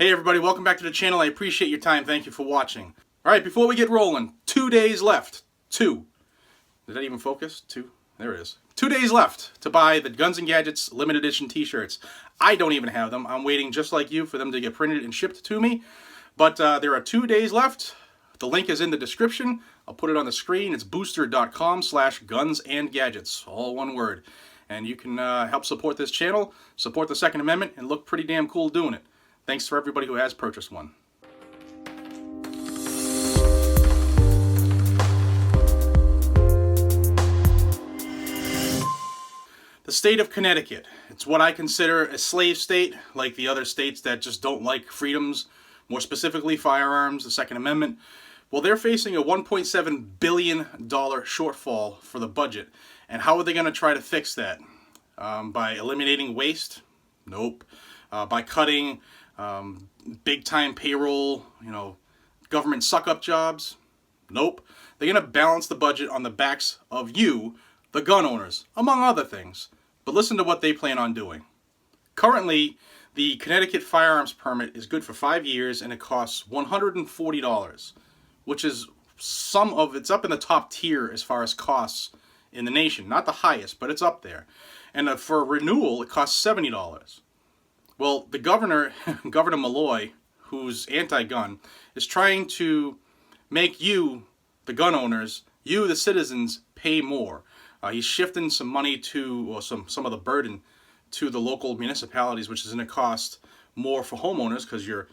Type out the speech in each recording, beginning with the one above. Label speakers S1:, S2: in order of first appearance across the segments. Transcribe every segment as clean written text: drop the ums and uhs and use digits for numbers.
S1: Hey everybody, welcome back to the channel. I appreciate your time. Thank you for watching. Alright, before we get rolling, 2 days left. 2. Did that even focus? 2? There it is. 2 days left to buy the Guns and Gadgets limited edition t-shirts. I don't even have them. I'm waiting just like you for them to get printed and shipped to me. But there are 2 days left. The link is in the description. I'll put it on the screen. It's booster.com/gunsandgadgets. All one word. And you can help support this channel, support the Second Amendment, and look pretty damn cool doing it. Thanks for everybody who has purchased one. The state of Connecticut. It's what I consider a slave state, like the other states that just don't like freedoms, more specifically firearms, the Second Amendment. Well, they're facing a $1.7 billion shortfall for the budget. And how are they going to try to fix that? By eliminating waste? Nope. By cutting big-time payroll, government suck-up jobs? Nope. They're going to balance the budget on the backs of you, the gun owners, among other things. But listen to what they plan on doing. Currently, the Connecticut firearms permit is good for 5 years, and it costs $140, which is it's up in the top tier as far as costs in the nation. Not the highest, but it's up there. And for renewal, it costs $70. Well, the governor, Governor Malloy, who's anti-gun, is trying to make you, the gun owners, you, the citizens, pay more. He's shifting some money or some of the burden to the local municipalities, which is going to cost more for homeowners because your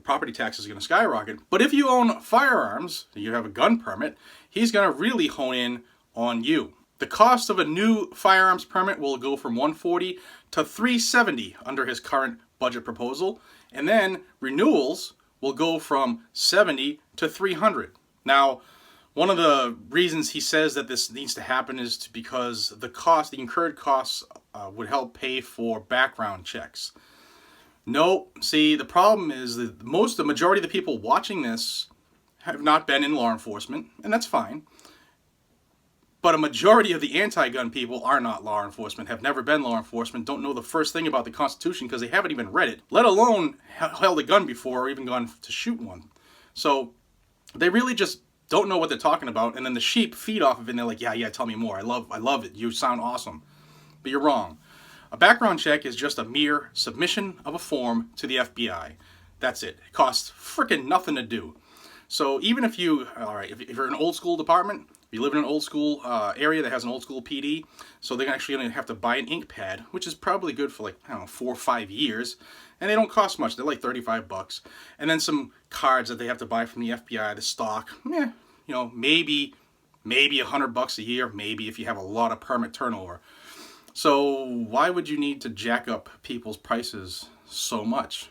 S1: property tax is going to skyrocket. But if you own firearms, you have a gun permit, he's going to really hone in on you. The cost of a new firearms permit will go from $140 to $370 under his current budget proposal, and then renewals will go from $70 to $300. Now, one of the reasons he says that this needs to happen is because the incurred costs would help pay for background checks. No, see, the problem is that the majority of the people watching this have not been in law enforcement, and that's fine. But a majority of the anti-gun people are not law enforcement, have never been law enforcement, don't know the first thing about the Constitution because they haven't even read it, let alone held a gun before or even gone to shoot one. So they really just don't know what they're talking about, and then the sheep feed off of it, and they're like, yeah, tell me more. I love it. You sound awesome. But you're wrong. A background check is just a mere submission of a form to the FBI. That's it. It costs frickin' nothing to do. So even if you're an old school department, you live in an old school area that has an old school PD, so they're actually going to have to buy an ink pad, which is probably good for 4 or 5 years, and they don't cost much. They're like $35, and then some cards that they have to buy from the FBI, the stock. Maybe $100 a year, maybe if you have a lot of permit turnover. So why would you need to jack up people's prices so much?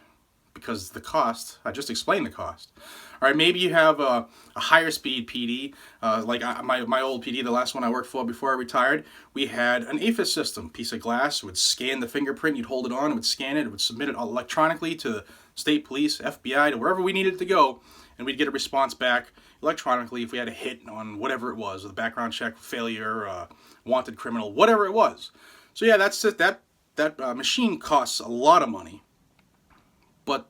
S1: Because the cost, I just explained the cost. All right, maybe you have a higher speed PD, like my old PD, the last one I worked for before I retired, we had an APHIS system, piece of glass, it would scan the fingerprint, you'd hold it on, it would scan it, it would submit it electronically to state police, FBI, to wherever we needed to go, and we'd get a response back electronically if we had a hit on whatever it was, the background check, failure, wanted criminal, whatever it was. So yeah, that's it. That machine costs a lot of money. But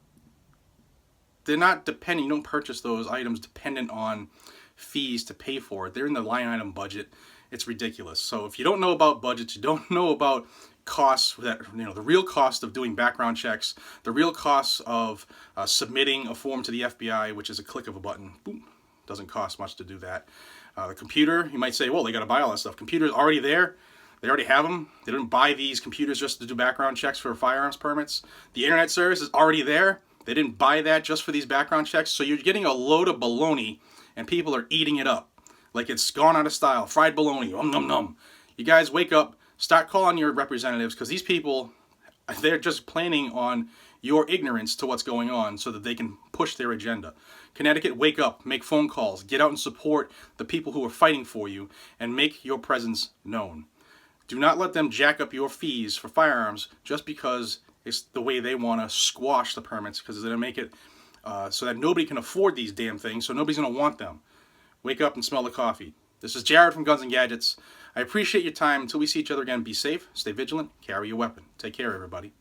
S1: they're not dependent, you don't purchase those items dependent on fees to pay for it. They're in the line item budget. It's ridiculous. So if you don't know about budgets, you don't know about costs, the real cost of doing background checks, the real costs of submitting a form to the FBI, which is a click of a button. Boom. Doesn't cost much to do that. The computer, you might say, well, they got to buy all that stuff. Computers already there. They already have them. They didn't buy these computers just to do background checks for firearms permits. The internet service is already there. They didn't buy that just for these background checks. So you're getting a load of baloney, and people are eating it up like it's gone out of style. Fried baloney. Nom nom. You guys wake up. Start calling your representatives, because these people, they're just planning on your ignorance to what's going on so that they can push their agenda. Connecticut, wake up. Make phone calls. Get out and support the people who are fighting for you, and make your presence known. Do not let them jack up your fees for firearms just because it's the way they want to squash the permits, because they're going to make it so that nobody can afford these damn things, so nobody's going to want them. Wake up and smell the coffee. This is Jared from Guns and Gadgets. I appreciate your time. Until we see each other again, be safe, stay vigilant, carry your weapon. Take care, everybody.